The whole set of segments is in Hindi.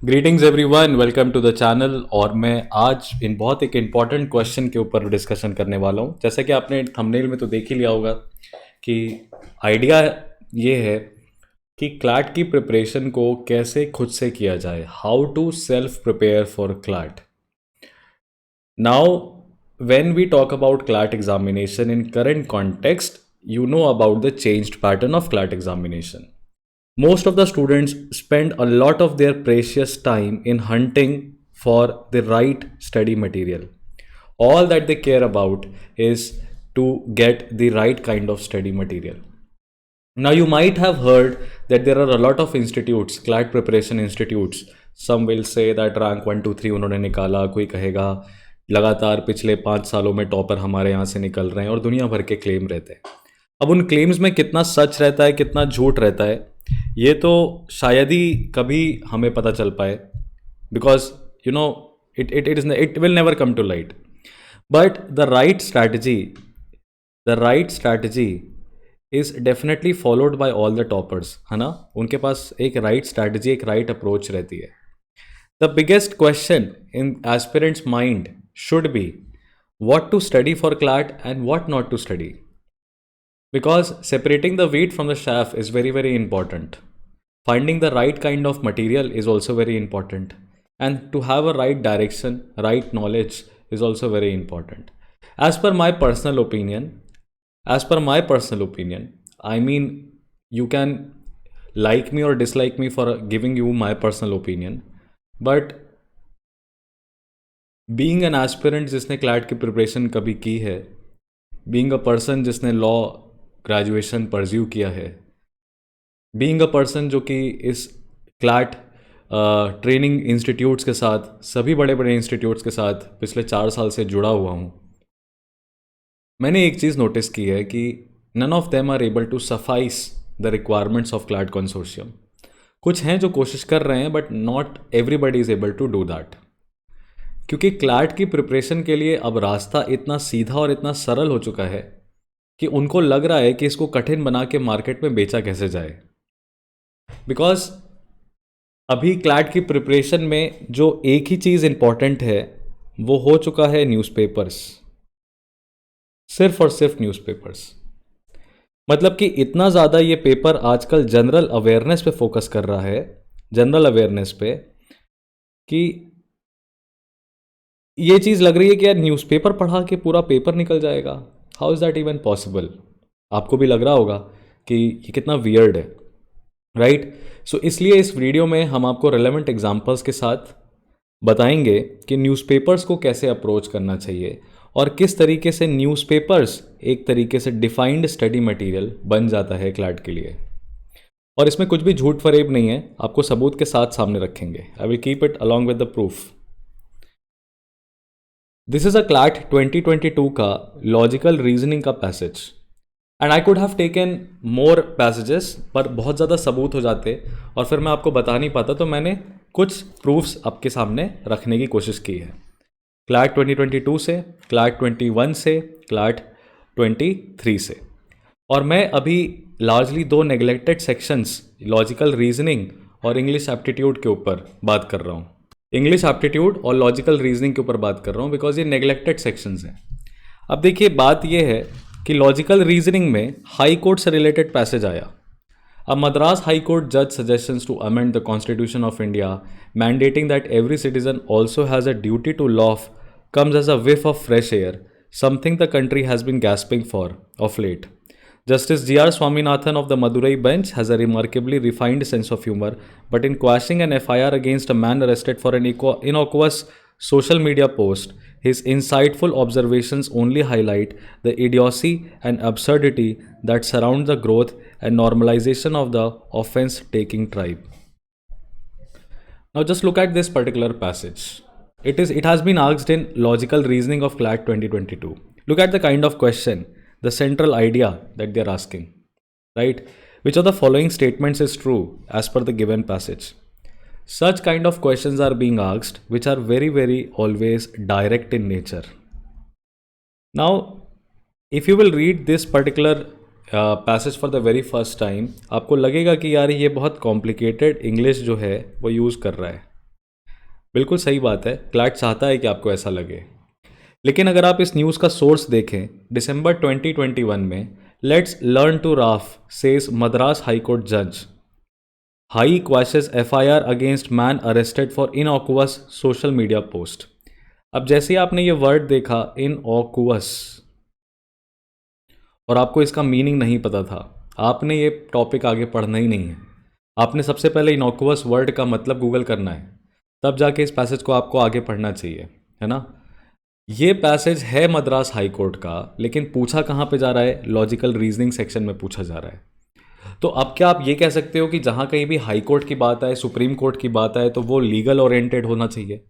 Greetings everyone, welcome to the channel. और मैं आज इन बहुत एक इम्पॉर्टेंट क्वेश्चन के ऊपर डिस्कशन करने वाला हूँ। जैसा कि आपने थंबनेल में तो देख ही लिया होगा कि आइडिया ये है कि क्लैट की प्रिपरेशन को कैसे खुद से किया जाए, how to self prepare for CLAT. Now when we talk about CLAT examination in current context, you know about the changed pattern of CLAT examination. Most of the students spend a lot of their precious time in hunting for the right study material. All that they care about is to get the right kind of study material. Now, you might have heard that there are a lot of institutes, CLAT preparation institutes. Some will say that rank 1, 2, 3 उन्होंने निकाला, कोई कहेगा लगातार पिछले 5 सालों में टॉपर हमारे यहाँ से निकल रहे हैं, और दुनिया भर के क्लेम रहते हैं। अब उन क्लेम्स में कितना सच रहता है, कितना झूठ रहता है, ये तो शायद ही कभी हमें पता चल पाए, because you know it will never come to light. But the right strategy is definitely followed by all the toppers, है ना। उनके पास एक राइट स्ट्रैटेजी, एक राइट अप्रोच रहती है। The biggest question in aspirants mind should be what to study for CLAT and what not to study, because separating the wheat from the chaff is very, very important. Finding the right kind of material is also very important, and to have a right direction, right knowledge is also very important. As per my personal opinion, I mean, you can like me or dislike me for giving you my personal opinion, but being an aspirant जिसने क्लैट की प्रिपरेशन कभी की है, बीइंग अ पर्सन जिसने लॉ ग्रेजुएशन परस्यू किया है, बीइंग अ पर्सन जो कि इस क्लैट ट्रेनिंग इंस्टीट्यूट्स के साथ, सभी बड़े बड़े इंस्टीट्यूट्स के साथ पिछले 4 साल से जुड़ा हुआ हूँ, मैंने एक चीज़ नोटिस की है कि none of them are able to suffice the requirements of CLAT consortium. कुछ हैं जो कोशिश कर रहे हैं, but not everybody is able to do that, क्योंकि क्लैट की प्रिपरेशन के लिए अब रास्ता इतना सीधा और इतना सरल हो चुका है कि उनको लग रहा है कि इसको कठिन बना के मार्केट में बेचा कैसे जाए। बिकॉज अभी क्लैट की प्रिपरेशन में जो एक ही चीज़ इंपॉर्टेंट है वो हो चुका है न्यूज़पेपर्स, सिर्फ और सिर्फ न्यूज़पेपर्स। मतलब कि इतना ज़्यादा ये पेपर आजकल जनरल अवेयरनेस पे फोकस कर रहा है, जनरल अवेयरनेस पे, कि ये चीज़ लग रही है कि यार न्यूज़पेपर पढ़ा के पूरा पेपर निकल जाएगा। How is that even possible? आपको भी लग रहा होगा कि ये कितना वियर्ड है, राइट? सो इसलिए इस वीडियो में हम आपको रेलेवेंट एग्जांपल्स के साथ बताएंगे कि न्यूज़पेपर्स को कैसे अप्रोच करना चाहिए और किस तरीके से न्यूज़पेपर्स एक तरीके से डिफाइंड स्टडी मटेरियल बन जाता है क्लैट के लिए। और इसमें कुछ भी झूठ फरेब नहीं है, आपको सबूत के साथ सामने रखेंगे। I will keep it along with the proof. This is a CLAT 2022 का लॉजिकल रीजनिंग का passage, and I could have taken more passages, पर बहुत ज़्यादा सबूत हो जाते और फिर मैं आपको बता नहीं पाता, तो मैंने कुछ प्रूफ्स आपके सामने रखने की कोशिश की है। क्लैट 2022 से, क्लैट 21 से, क्लैट 23 से। और मैं अभी largely 2 neglected sections, logical reasoning और इंग्लिश एप्टीट्यूड के ऊपर बात कर रहा हूँ। इंग्लिश एप्टीट्यूड और लॉजिकल रीजनिंग के ऊपर बात कर रहा हूँ बिकॉज ये नेग्लेक्टेड सेक्शंस हैं। अब देखिए, बात ये है कि लॉजिकल रीजनिंग में हाई कोर्ट से रिलेटेड पैसेज आया। अब मद्रास हाई कोर्ट जज suggestions to amend the constitution of India mandating that every citizen also has a duty to law comes as a whiff of fresh air, something the country has been gasping for of late. Justice G.R. Swaminathan of the Madurai bench has a remarkably refined sense of humor, but in quashing an FIR against a man arrested for an innocuous social media post, his insightful observations only highlight the idiocy and absurdity that surround the growth and normalization of the offense-taking tribe. Now just look at this particular passage. It has been asked in Logical Reasoning of CLAT 2022. Look at the kind of question, the central idea that they are asking, right? Which of the following statements is true as per the given passage? Such kind of questions are being asked, which are very, very always direct in nature. Now, if you will read this particular passage for the very first time, आपको लगेगा कि यार ये बहुत complicated English जो है वो use कर रहा है, बिल्कुल सही बात है, क्लैट चाहता है कि आपको ऐसा लगे। लेकिन अगर आप इस न्यूज़ का सोर्स देखें, दिसंबर 2021 में let's learn to rough says Madras high court जज high quashes FIR against man arrested for innocuous social media post. अब जैसे ही आपने ये वर्ड देखा इनऑक्युअस और आपको इसका मीनिंग नहीं पता था, आपने ये टॉपिक आगे पढ़ना ही नहीं है। आपने सबसे पहले इनॉक्युअस वर्ड का मतलब गूगल करना है, तब जाके इस पैसेज को आपको आगे पढ़ना चाहिए, है ना। ये पैसेज है मद्रास हाई कोर्ट का, लेकिन पूछा कहाँ पे जा रहा है, लॉजिकल रीजनिंग सेक्शन में पूछा जा रहा है। तो अब क्या आप ये कह सकते हो कि जहाँ कहीं भी हाई कोर्ट की बात आए, सुप्रीम कोर्ट की बात आए, तो वो लीगल ओरिएंटेड होना चाहिए?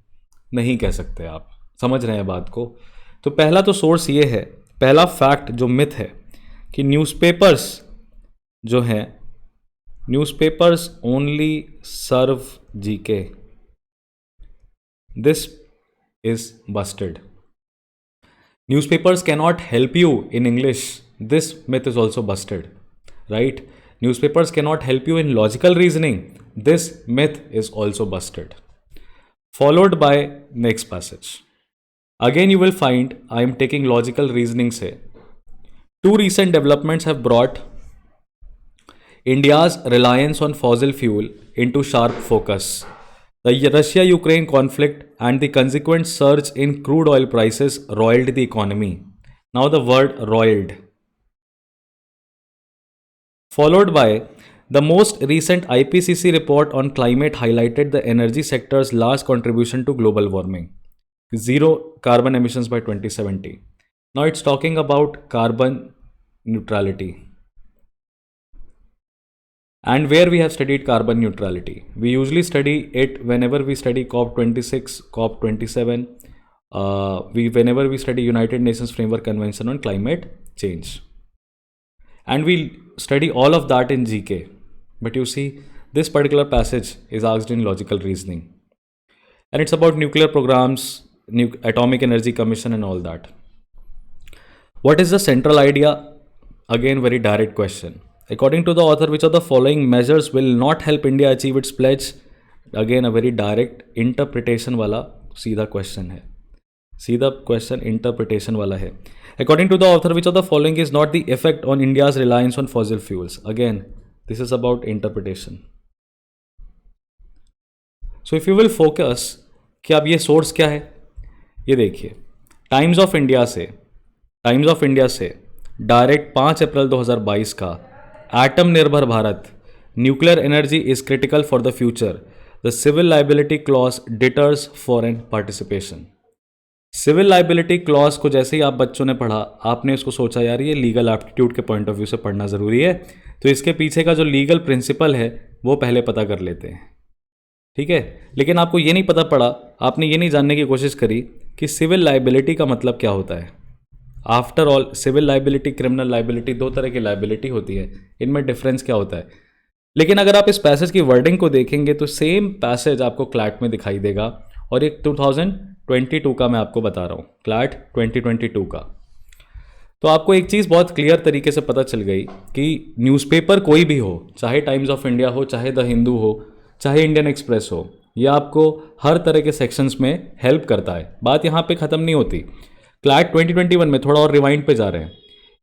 नहीं कह सकते आप, समझ रहे हैं बात को। तो पहला तो सोर्स ये है, पहला फैक्ट जो मिथ है कि न्यूज़पेपर्स जो हैं, newspapers only serve GK, this is busted. Newspapers cannot help you in English. This myth is also busted, right? Newspapers cannot help you in logical reasoning. This myth is also busted. Followed by next passage. Again, you will find I am taking logical reasoning say. Two recent developments have brought India's reliance on fossil fuel into sharp focus. The Russia-Ukraine conflict and the consequent surge in crude oil prices roiled the economy. Now the word roiled. Followed by the most recent IPCC report on climate highlighted the energy sector's large contribution to global warming. Zero carbon emissions by 2070. Now it's talking about carbon neutrality. And where we have studied carbon neutrality. We usually study it whenever we study COP26, COP27, whenever we study United Nations Framework Convention on Climate Change. And we study all of that in GK. But you see, this particular passage is asked in logical reasoning. And it's about nuclear programs, Atomic Energy Commission and all that. What is the central idea? Again, very direct question. According to the author, which of the following measures will not help India achieve its pledge? Again, a very direct interpretation वाला सीधा question है, सीधा question interpretation वाला है. According to the author, which of the following is not the effect on India's reliance on fossil fuels? Again, this is about interpretation. So if you will focus कि अब ये source क्या है, ये देखिए, टाइम्स ऑफ इंडिया से डायरेक्ट 5 अप्रैल 2022 का आत्मनिर्भर Bharat, nuclear energy is critical for the future, the civil liability clause deters foreign participation. Civil liability clause को जैसे ही आप बच्चों ने पढ़ा, आपने उसको सोचा यार ये लीगल एप्टीट्यूड के पॉइंट ऑफ व्यू से पढ़ना ज़रूरी है, तो इसके पीछे का जो लीगल प्रिंसिपल है वो पहले पता कर लेते हैं, ठीक है। लेकिन आपको ये नहीं पता पड़ा, आपने ये नहीं जानने की कोशिश करी कि सिविल लाइबिलिटी का मतलब क्या होता है। After all civil liability, criminal liability, दो तरह की लाइबिलिटी होती है, इनमें डिफरेंस क्या होता है। लेकिन अगर आप इस पैसेज की वर्डिंग को देखेंगे तो सेम पैसेज आपको क्लैट में दिखाई देगा, और एक 2022 का मैं आपको बता रहा हूँ, क्लैट 2022 का। तो आपको एक चीज़ बहुत क्लियर तरीके से पता चल गई कि न्यूज़पेपर कोई भी हो, चाहे टाइम्स ऑफ इंडिया हो, चाहे द हिंदू हो, चाहे इंडियन एक्सप्रेस हो, यह आपको हर तरह के सेक्शंस में हेल्प करता है। बात यहाँ पे ख़त्म नहीं होती। क्लैट 2021 में थोड़ा और रिवाइंड पे जा रहे हैं,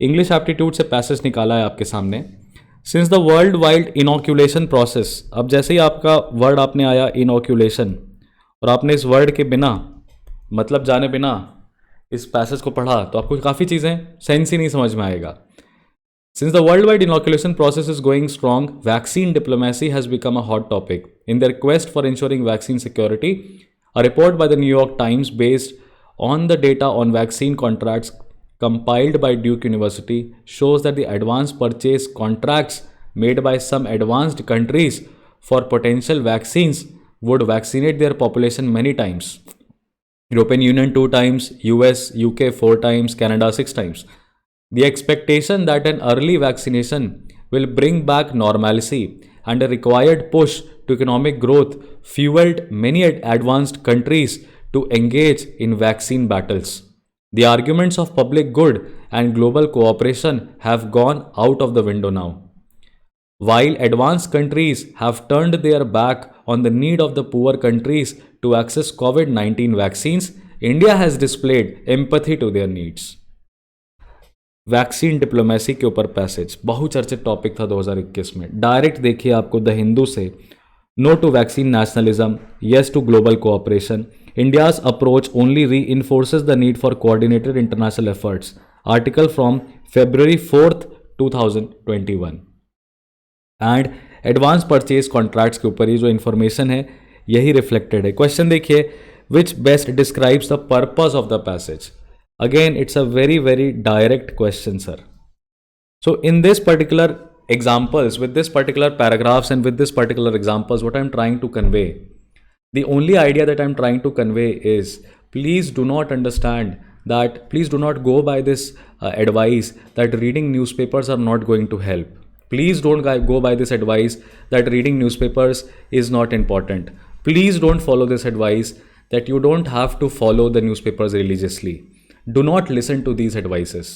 इंग्लिश एप्टीट्यूड से पैसेज निकाला है आपके सामने। Since the world wide inoculation process, अब जैसे ही आपका वर्ड आपने आया इनॉक्यूलेशन, और आपने इस वर्ड के बिना, मतलब जाने बिना इस पैसेज को पढ़ा, तो आपको काफ़ी चीज़ें सेंस ही नहीं समझ में आएगा। Since the worldwide inoculation process is going strong, vaccine diplomacy has become a hot topic. In their quest for ensuring vaccine security, a report by the New York Times based on the data on vaccine contracts compiled by Duke University shows that the advance purchase contracts made by some advanced countries for potential vaccines would vaccinate their population many times. European Union 2 times, US, UK 4 times, Canada 6 times. The expectation that an early vaccination will bring back normalcy and a required push to economic growth fueled many advanced countries to engage in vaccine battles. The arguments of public good and global cooperation have gone out of the window now. While advanced countries have turned their back on the need of the poor countries to access COVID-19 vaccines, India has displayed empathy to their needs. Vaccine diplomacy के ऊपर पैसेज बहुचर्चित टॉपिक था 2021 में. डायरेक्ट देखिए आपको द हिंदू से, no to vaccine nationalism, yes to global cooperation, India's approach only reinforces the need for coordinated international efforts. Article from February 4th 2021. And advance purchase contracts के ऊपर ये जो इन्फॉर्मेशन है यही रिफ्लेक्टेड है. क्वेश्चन देखिए, विच best describes the purpose of the passage. Again, it's a very, very direct question, sir. So in this particular examples, with this particular paragraphs and with this particular examples, what I'm trying to convey, the only idea that I'm trying to convey is, please do not understand that, please do not go by this advice that reading newspapers are not going to help. Please don't go by this advice that reading newspapers is not important. Please don't follow this advice that you don't have to follow the newspapers religiously. Do not listen to these advices,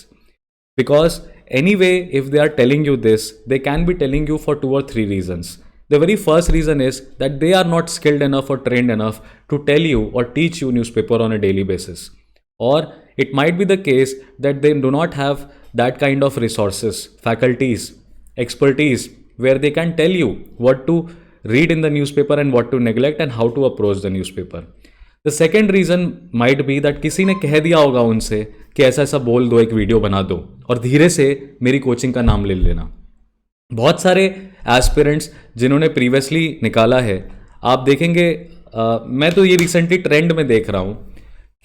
because anyway, if they are telling you this, they can be telling you for 2 or 3 reasons. The very first reason is that they are not skilled enough or trained enough to tell you or teach you newspaper on a daily basis. Or it might be the case that they do not have that kind of resources, faculties, expertise, where they can tell you what to read in the newspaper and what to neglect and how to approach the newspaper. The second reason might be that किसी ने कह दिया होगा उनसे कि ऐसा ऐसा बोल दो, एक वीडियो बना दो और धीरे से मेरी कोचिंग का नाम ले लेना. बहुत सारे एस्पिरेंट्स जिन्होंने प्रीवियसली निकाला है, आप देखेंगे, मैं तो ये रिसेंटली ट्रेंड में देख रहा हूँ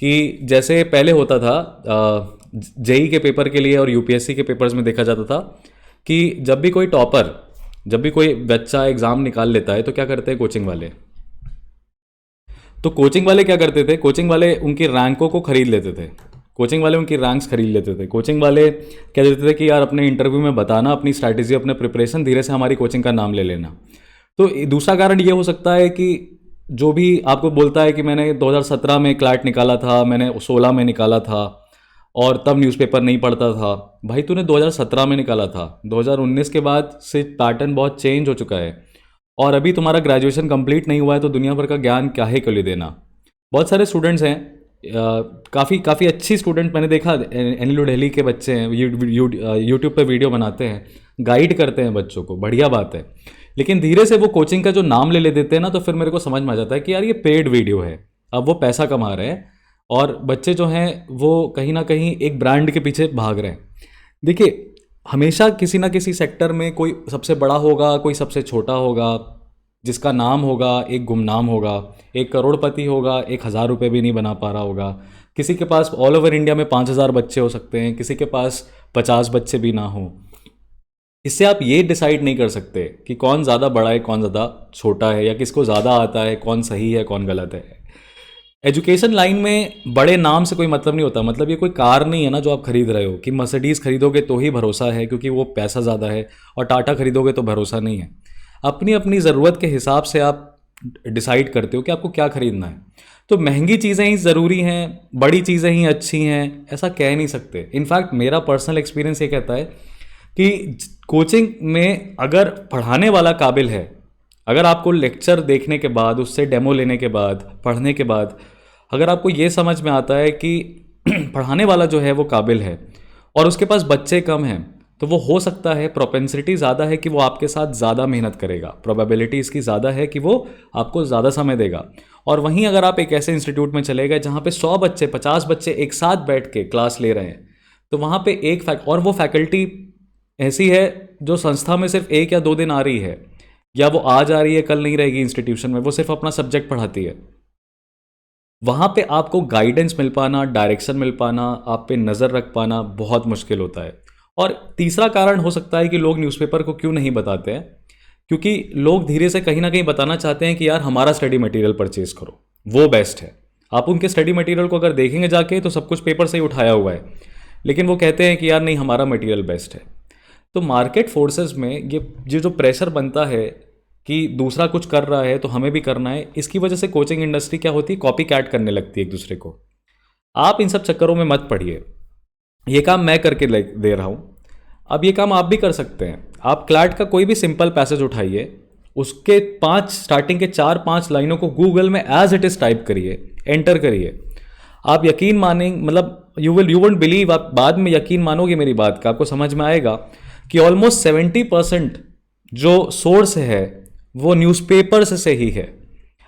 कि जैसे पहले होता था जेई के पेपर के लिए और यूपीएससी के पेपर्स में देखा जाता था कि जब भी कोई टॉपर, जब भी कोई बच्चा एग्ज़ाम निकाल लेता है तो क्या करते हैं कोचिंग वाले, तो कोचिंग वाले क्या करते थे, कोचिंग वाले उनकी रैंकों को खरीद लेते थे, कोचिंग वाले उनकी रैंक्स खरीद लेते थे. कोचिंग वाले कह देते थे कि यार अपने इंटरव्यू में बताना अपनी स्ट्रैटेजी, अपने प्रिपरेशन, धीरे से हमारी कोचिंग का नाम ले लेना. तो दूसरा कारण ये हो सकता है कि जो भी आपको बोलता है कि मैंने 2017 में क्लैट निकाला था, मैंने 16 में निकाला था और तब न्यूज़पेपर नहीं पढ़ता था. भाई तूने 2017 में निकाला था, 2019 के बाद से पैटर्न बहुत चेंज हो चुका है और अभी तुम्हारा ग्रेजुएशन कंप्लीट नहीं हुआ है, तो दुनिया भर का ज्ञान क्या है के लिए देना. बहुत सारे स्टूडेंट्स हैं, काफ़ी अच्छी स्टूडेंट मैंने देखा, एनएलयू दिल्ली के बच्चे हैं, यूट्यूब पे वीडियो बनाते हैं, गाइड करते हैं बच्चों को, बढ़िया बात है. लेकिन धीरे से वो कोचिंग का जो नाम ले देते हैं ना, तो फिर मेरे को समझ में आ जाता है कि यार ये पेड वीडियो है, अब वो पैसा कमा रहे हैं और बच्चे जो हैं वो कहीं ना कहीं एक ब्रांड के पीछे भाग रहे हैं. देखिए, हमेशा किसी ना किसी सेक्टर में कोई सबसे बड़ा होगा, कोई सबसे छोटा होगा, जिसका नाम होगा एक गुमनाम होगा, एक करोड़पति होगा, 1,000 रुपये भी नहीं बना पा रहा होगा. किसी के पास ऑल ओवर इंडिया में 5,000 बच्चे हो सकते हैं, किसी के पास 50 बच्चे भी ना हो. इससे आप ये डिसाइड नहीं कर सकते कि कौन ज़्यादा बड़ा है, कौन ज़्यादा छोटा है, या किसको ज़्यादा आता है, कौन सही है, कौन गलत है. एजुकेशन लाइन में बड़े नाम से कोई मतलब नहीं होता. मतलब ये कोई कार नहीं है ना जो आप खरीद रहे हो कि मर्सिडीज़ खरीदोगे तो ही भरोसा है क्योंकि वो पैसा ज़्यादा है, और टाटा खरीदोगे तो भरोसा नहीं है. अपनी अपनी ज़रूरत के हिसाब से आप डिसाइड करते हो कि आपको क्या खरीदना है. तो महंगी चीज़ें ही ज़रूरी हैं, बड़ी चीज़ें ही अच्छी हैं, ऐसा कह नहीं सकते. इनफैक्ट मेरा पर्सनल एक्सपीरियंस ये कहता है कि कोचिंग में अगर पढ़ाने वाला काबिल है, अगर आपको लेक्चर देखने के बाद, उससे डेमो लेने के बाद, पढ़ने के बाद अगर आपको ये समझ में आता है कि पढ़ाने वाला जो है वो काबिल है और उसके पास बच्चे कम हैं, तो वो हो सकता है, प्रोपेंसिटी ज़्यादा है कि वो आपके साथ ज़्यादा मेहनत करेगा, प्रोबेबिलिटी इसकी ज़्यादा है कि वो आपको ज़्यादा समय देगा. और वहीं अगर आप एक ऐसे इंस्टीट्यूट में चले गए जहाँ पे 100 बच्चे, 50 बच्चे एक साथ बैठ के क्लास ले रहे हैं, तो वहाँ पे और वो फैकल्टी ऐसी है जो संस्था में सिर्फ 1 या 2 दिन आ रही है, या वो आज आ रही है कल नहीं रहेगी इंस्टीट्यूशन में, वो सिर्फ अपना सब्जेक्ट पढ़ाती है. वहाँ पे आपको गाइडेंस मिल पाना, डायरेक्शन मिल पाना, आप पे नज़र रख पाना बहुत मुश्किल होता है. और तीसरा कारण हो सकता है कि लोग न्यूज़पेपर को क्यों नहीं बताते हैं, क्योंकि लोग धीरे से कहीं ना कहीं बताना चाहते हैं कि यार हमारा स्टडी मटेरियल परचेज करो, वो बेस्ट है. आप उनके स्टडी मटेरियल को अगर देखेंगे जाके तो सब कुछ पेपर से ही उठाया हुआ है, लेकिन वो कहते हैं कि यार नहीं, हमारा मटेरियल बेस्ट है. तो मार्केट फोर्सेस में ये जो प्रेशर बनता है कि दूसरा कुछ कर रहा है तो हमें भी करना है, इसकी वजह से कोचिंग इंडस्ट्री क्या होती है, कॉपी कैट करने लगती है एक दूसरे को. आप इन सब चक्करों में मत पड़िए. ये काम मैं करके दे रहा हूँ, अब ये काम आप भी कर सकते हैं. आप क्लैट का कोई भी सिंपल पैसेज उठाइए, उसके 5 स्टार्टिंग के 4-5 लाइनों को गूगल में एज इट इज टाइप करिए, एंटर करिए। आप यकीन मानेंगे, मतलब यू वोंट बिलीव, आप बाद में यकीन मानोगे मेरी बात का, आपको समझ में आएगा कि ऑलमोस्ट 70% जो सोर्स है वो न्यूज़पेपर्स से ही है।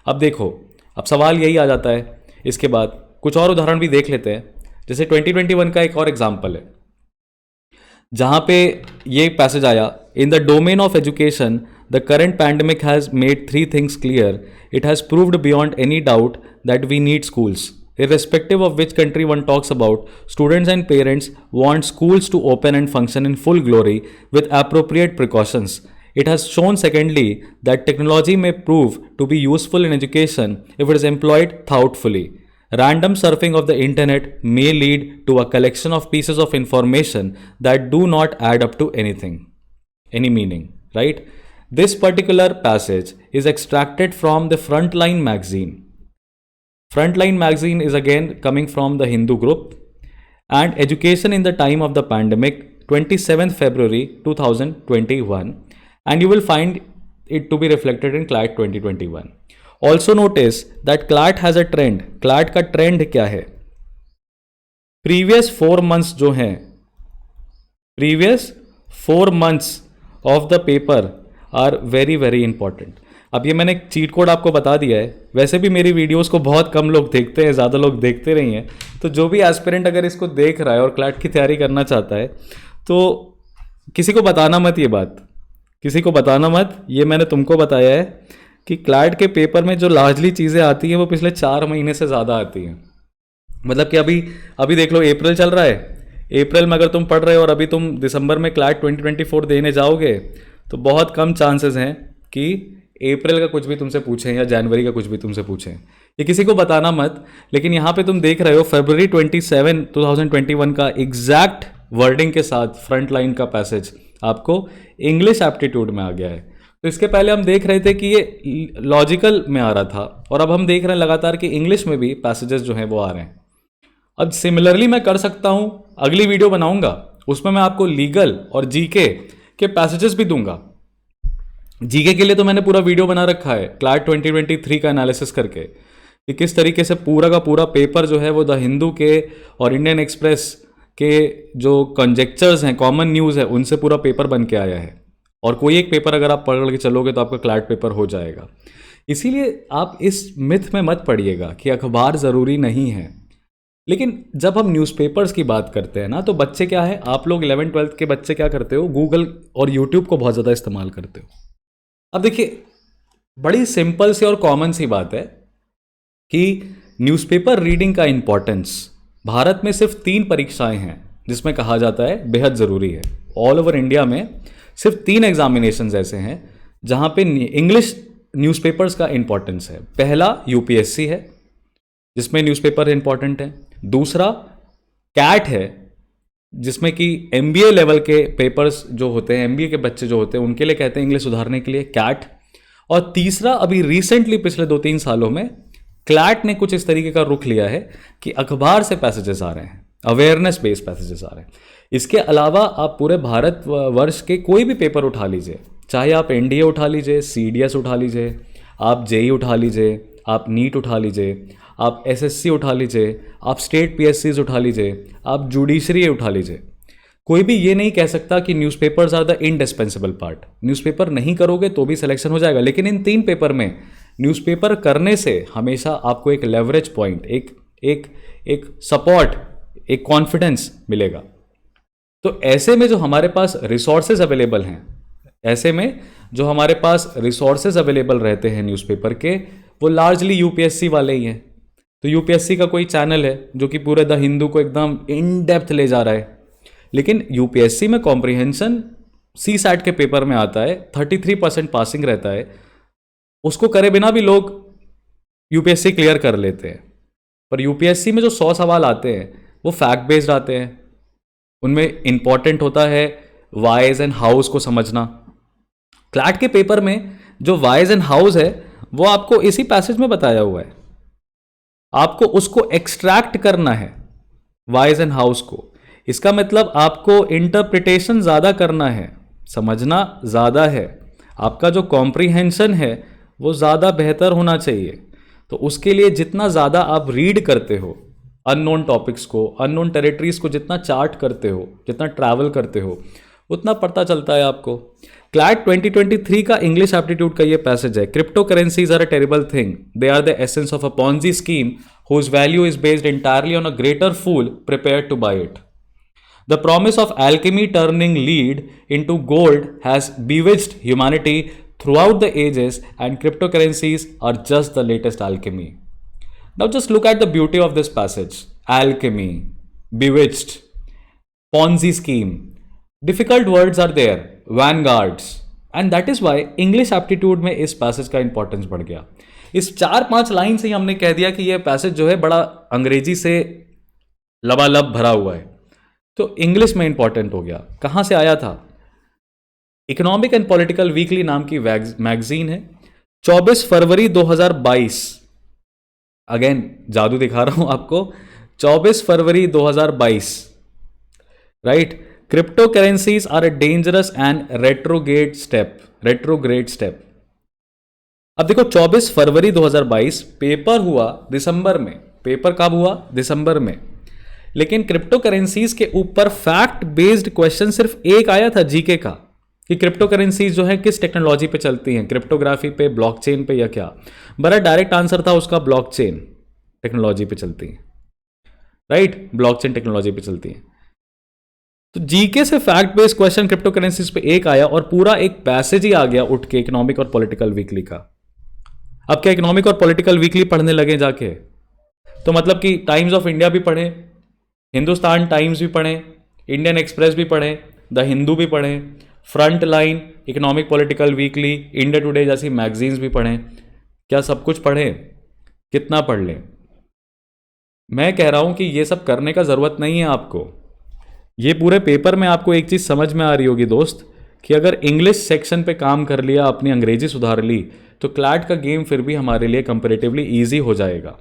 अब देखो, अब सवाल यही आ जाता है। इसके बाद कुछ और उदाहरण भी देख लेते हैं। जैसे 2021 का एक और एग्जाम्पल है जहां पे ये पैसेज आया, in the domain of education the current pandemic has made 3 things clear, it has proved beyond any doubt that we need schools. Irrespective of which country one talks about, students and parents want schools to open and function in full glory with appropriate precautions. It has shown, secondly, that technology may prove to be useful in education if it is employed thoughtfully. Random surfing of the internet may lead to a collection of pieces of information that do not add up to any meaning, right? This particular passage is extracted from the Frontline magazine. Frontline magazine is again coming from the Hindu group, and Education in the Time of the Pandemic, 27th February 2021, and you will find it to be reflected in CLAT 2021. Also notice that CLAT has a trend. CLAT का ट्रेंड क्या है? प्रीवियस 4 months जो हैं, previous 4 months of the paper are very very important. अब ये मैंने चीट कोड आपको बता दिया है। वैसे भी मेरी वीडियोस को बहुत कम लोग देखते हैं, ज़्यादा लोग देखते नहीं हैं। तो जो भी एस्पिरेंट अगर इसको देख रहा है और क्लैट की तैयारी करना चाहता है तो किसी को बताना मत, ये बात किसी को बताना मत। ये मैंने तुमको बताया है कि क्लैट के पेपर में जो लार्जली चीज़ें आती हैं वो पिछले 4 महीने से ज़्यादा आती हैं। मतलब कि अभी देख लो, अप्रैल चल रहा है। अप्रैल में अगर तुम पढ़ रहे हो और अभी तुम दिसंबर में क्लैट 2024 देने जाओगे तो बहुत कम चांसेस हैं कि अप्रैल का कुछ भी तुमसे पूछें या जनवरी का कुछ भी तुमसे पूछें। ये किसी को बताना मत। लेकिन यहाँ पे तुम देख रहे हो फरवरी 27, 2021 का एग्जैक्ट वर्डिंग के साथ फ्रंट लाइन का पैसेज आपको इंग्लिश एप्टीट्यूड में आ गया है। तो इसके पहले हम देख रहे थे कि ये लॉजिकल में आ रहा था, और अब हम देख रहे हैं लगातार कि इंग्लिश में भी पैसेजेस जो हैं वो आ रहे हैं। अब सिमिलरली मैं कर सकता हूँ, अगली वीडियो बनाऊंगा उसमें मैं आपको लीगल और जीके के पैसेजेस भी दूंगा। जीके के लिए तो मैंने पूरा वीडियो बना रखा है क्लैट 2023 का एनालिसिस करके कि किस तरीके से पूरा का पूरा पेपर जो है वो द हिंदू के और इंडियन एक्सप्रेस के जो कंजेक्चर्स हैं, कॉमन न्यूज़ है, उनसे पूरा पेपर बन के आया है। और कोई एक पेपर अगर आप पढ़ के चलोगे तो आपका क्लैट पेपर हो जाएगा। इसीलिए आप इस मिथ में मत पड़िएगा कि अखबार ज़रूरी नहीं है। लेकिन जब हम न्यूज़पेपर्स की बात करते हैं ना, तो बच्चे क्या है, आप लोग 11th-12th के बच्चे क्या करते हो, गूगल और यूट्यूब को बहुत ज़्यादा इस्तेमाल करते हो। अब देखिए, बड़ी सिंपल सी और कॉमन सी बात है कि न्यूज़पेपर रीडिंग का इंपॉर्टेंस भारत में सिर्फ 3 परीक्षाएं हैं जिसमें कहा जाता है बेहद ज़रूरी है। ऑल ओवर इंडिया में सिर्फ 3 एग्जामिनेशंस ऐसे हैं जहां पे इंग्लिश न्यूज़पेपर्स का इंपॉर्टेंस है। पहला यूपीएससी है जिसमें न्यूज़पेपर इंपॉर्टेंट है। दूसरा कैट है जिसमें कि एमबीए लेवल के पेपर्स जो होते हैं, एमबीए के बच्चे जो होते हैं उनके लिए कहते हैं इंग्लिश सुधारने के लिए कैट। और तीसरा अभी रिसेंटली पिछले 2-3 सालों में क्लैट ने कुछ इस तरीके का रुख लिया है कि अखबार से पैसेजेस आ रहे हैं, अवेयरनेस बेस्ड पैसेजेस आ रहे हैं। इसके अलावा आप पूरे भारत वर्ष के कोई भी पेपर उठा लीजिए, चाहे आप एनडीए उठा लीजिए, सीडीएस उठा लीजिए, आप जेई उठा लीजिए, आप नीट उठा लीजिए, आप एसएससी उठा लीजिए, आप स्टेट पीएससीज उठा लीजिए, आप जुडिशरी उठा लीजिए, कोई भी ये नहीं कह सकता कि newspapers are the indispensable part. Newspaper नहीं करोगे तो भी सिलेक्शन हो जाएगा, लेकिन इन 3 पेपर में न्यूज़पेपर करने से हमेशा आपको एक लेवरेज पॉइंट, एक सपोर्ट, एक कॉन्फिडेंस मिलेगा। तो ऐसे में जो हमारे पास रिसोर्सेज अवेलेबल हैं, ऐसे में जो हमारे पास रिसोर्सेज अवेलेबल रहते हैं न्यूज़पेपर के, वो लार्जली यूपीएससी वाले ही हैं। तो यूपीएससी का कोई चैनल है जो कि पूरे द हिंदू को एकदम इन डेप्थ ले जा रहा है, लेकिन यूपीएससी में कॉम्प्रिहेंशन सीसैट के पेपर में आता है, 33% पासिंग रहता है। उसको करे बिना भी लोग यूपीएससी क्लियर कर लेते हैं। पर यूपीएससी में जो 100 सवाल आते हैं वो फैक्ट बेस्ड आते हैं। उनमें इंपॉर्टेंट होता है वाइज एंड हाउस को समझना। क्लैट के पेपर में जो वाइज एंड हाउस है वो आपको इसी पैसेज में बताया हुआ है। आपको उसको एक्सट्रैक्ट करना है, वाइज एंड हाउस को। इसका मतलब आपको इंटरप्रिटेशन ज़्यादा करना है, समझना ज़्यादा है। आपका जो कॉम्प्रीहेंशन है वो ज़्यादा बेहतर होना चाहिए। तो उसके लिए जितना ज़्यादा आप रीड करते हो अननोन टॉपिक्स को, अननोन टेरिटरीज को जितना चार्ट करते हो, जितना ट्रैवल करते हो, उतना पता चलता है आपको। क्लैट 2023 का इंग्लिश एप्टीट्यूड का ये पैसेज है, cryptocurrencies are a terrible thing, they are the essence of a Ponzi scheme whose value is based entirely on a greater fool prepared to buy it. The promise of alchemy turning lead into gold has bewitched humanity throughout the ages, and cryptocurrencies are just the latest alchemy. Now, just look at the beauty of this passage. Alchemy, bewitched, Ponzi scheme. Difficult words are there, vanguards. And that is why English aptitude में इस passage का importance बढ़ गया। इस 4-5 लाइन से ही हमने कह दिया कि यह पैसेज जो है बड़ा अंग्रेजी से लबालब भरा हुआ है, तो इंग्लिश में इंपॉर्टेंट हो गया। कहां से आया था? इकोनॉमिक एंड पॉलिटिकल वीकली नाम की मैगजीन है, 24 फरवरी 2022। अगेन जादू दिखा रहा हूं आपको, 24 फरवरी 2022, right. Cryptocurrencies are a dangerous and retrograde step. अब देखो 24 फरवरी 2022, पेपर हुआ दिसंबर में। पेपर कब हुआ? दिसंबर में। लेकिन क्रिप्टो करेंसीज के ऊपर फैक्ट बेस्ड क्वेश्चन सिर्फ एक आया था जीके का, कि क्रिप्टो करेंसीज जो है किस टेक्नोलॉजी पे चलती हैं, क्रिप्टोग्राफी पे, ब्लॉकचेन पे, या क्या। बड़ा डायरेक्ट आंसर था उसका, ब्लॉकचेन टेक्नोलॉजी पे चलती है, राइट, ब्लॉकचेन टेक्नोलॉजी पे चलती है। तो जीके से fact based question crypto currencies पे एक आया, और पूरा एक पैसेज ही आ गया उठ के इकोनॉमिक और पॉलिटिकल वीकली का। अब क्या इकोनॉमिक और पॉलिटिकल वीकली पढ़ने लगे जाके? तो मतलब कि टाइम्स ऑफ इंडिया भी पढ़े, हिंदुस्तान टाइम्स भी पढ़े, इंडियन एक्सप्रेस भी पढ़े, द हिंदू भी पढ़े, front line, economic political weekly, India today जैसी मैगजीन्स भी पढ़ें। क्या सब कुछ पढ़ें? कितना पढ़ लें? मैं कह रहा हूं कि ये सब करने का ज़रूरत नहीं है आपको। ये पूरे पेपर में आपको एक चीज़ समझ में आ रही होगी दोस्त, कि अगर इंग्लिश सेक्शन पे काम कर लिया, अपनी अंग्रेजी सुधार ली, तो क्लैट का गेम फिर भी हमारे लिए कंपैरेटिवली ईजी हो जाएगा।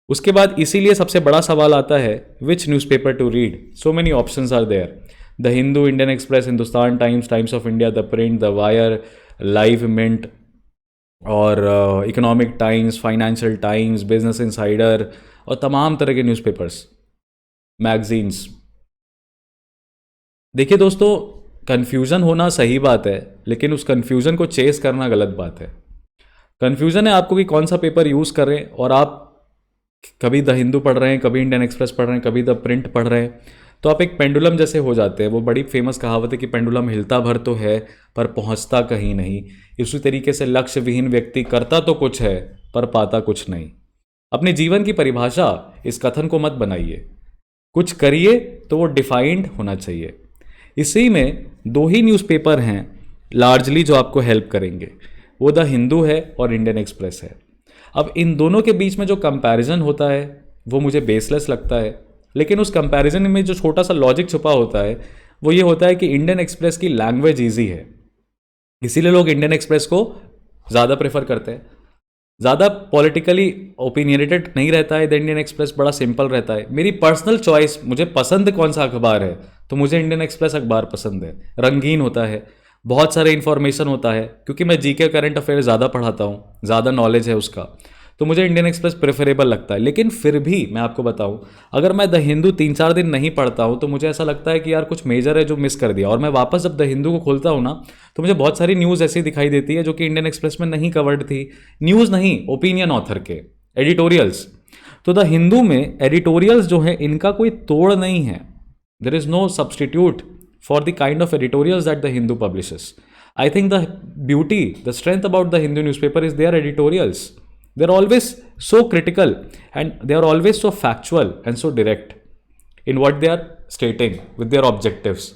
उसके बाद इसीलिए सबसे बड़ा सवाल आता है, which newspaper to read? So many options are there, the Hindu, Indian Express, Hindustan Times, Times of India, the Print, the Wire, Live Mint, और Economic Times, Financial Times, Business Insider, और तमाम तरह के न्यूज़पेपर्स, मैगजीन्स। देखिए दोस्तों, कन्फ्यूज़न होना सही बात है, लेकिन उस कन्फ्यूज़न को चेस करना गलत बात है। कन्फ्यूज़न है आपको कि कौन सा पेपर यूज़ कर रहे हैं, और आप कभी द हिंदू पढ़ रहे हैं, कभी इंडियन एक्सप्रेस पढ़ रहे हैं, कभी द प्रिंट पढ़ रहे हैं, तो आप एक पेंडुलम जैसे हो जाते हैं। वो बड़ी फेमस कहावत है कि पेंडुलम हिलता भर तो है पर पहुंचता कहीं नहीं। इसी तरीके से लक्ष्य विहीन व्यक्ति करता तो कुछ है पर पाता कुछ नहीं। अपने जीवन की परिभाषा इस कथन को मत बनाइए, कुछ करिए तो वो डिफाइंड होना चाहिए। इसी में 2 ही न्यूज़पेपर हैं लार्जली जो आपको हेल्प करेंगे, वो द हिंदू है और इंडियन एक्सप्रेस है। अब इन दोनों के बीच में जो कंपैरिजन होता है वो मुझे बेसलेस लगता है, लेकिन उस कंपैरिजन में जो छोटा सा लॉजिक छुपा होता है वो ये होता है कि इंडियन एक्सप्रेस की लैंग्वेज ईजी है, इसीलिए लोग इंडियन एक्सप्रेस को ज़्यादा प्रेफर करते हैं। ज़्यादा पॉलिटिकली ओपिनियनेटेड नहीं रहता है द इंडियन एक्सप्रेस, बड़ा सिंपल रहता है। मेरी पर्सनल चॉइस, मुझे पसंद कौन सा अखबार है, तो मुझे इंडियन एक्सप्रेस अखबार पसंद है। रंगीन होता है, बहुत सारे इन्फॉर्मेशन होता है, क्योंकि मैं जीके करंट अफेयर ज़्यादा पढ़ाता हूँ, ज़्यादा नॉलेज है उसका, तो मुझे इंडियन एक्सप्रेस प्रेफरेबल लगता है। लेकिन फिर भी मैं आपको बताऊं, अगर मैं द हिंदू 3-4 दिन नहीं पढ़ता हूं तो मुझे ऐसा लगता है कि यार कुछ मेजर है जो मिस कर दिया, और मैं वापस जब द हिंदू को खोलता हूं ना, तो मुझे बहुत सारी न्यूज़ ऐसी दिखाई देती है जो कि इंडियन एक्सप्रेस में नहीं कवर्ड थी। न्यूज़ नहीं, ओपिनियन ऑथर के एडिटोरियल्स। तो द हिंदू में एडिटोरियल्स जो है इनका कोई तोड़ नहीं है, there is no substitute for the kind of editorials that the Hindu publishes. I think the beauty, the strength about the Hindu newspaper is their editorials. They're always so critical and they are always so factual and so direct in what they are stating with their objectives.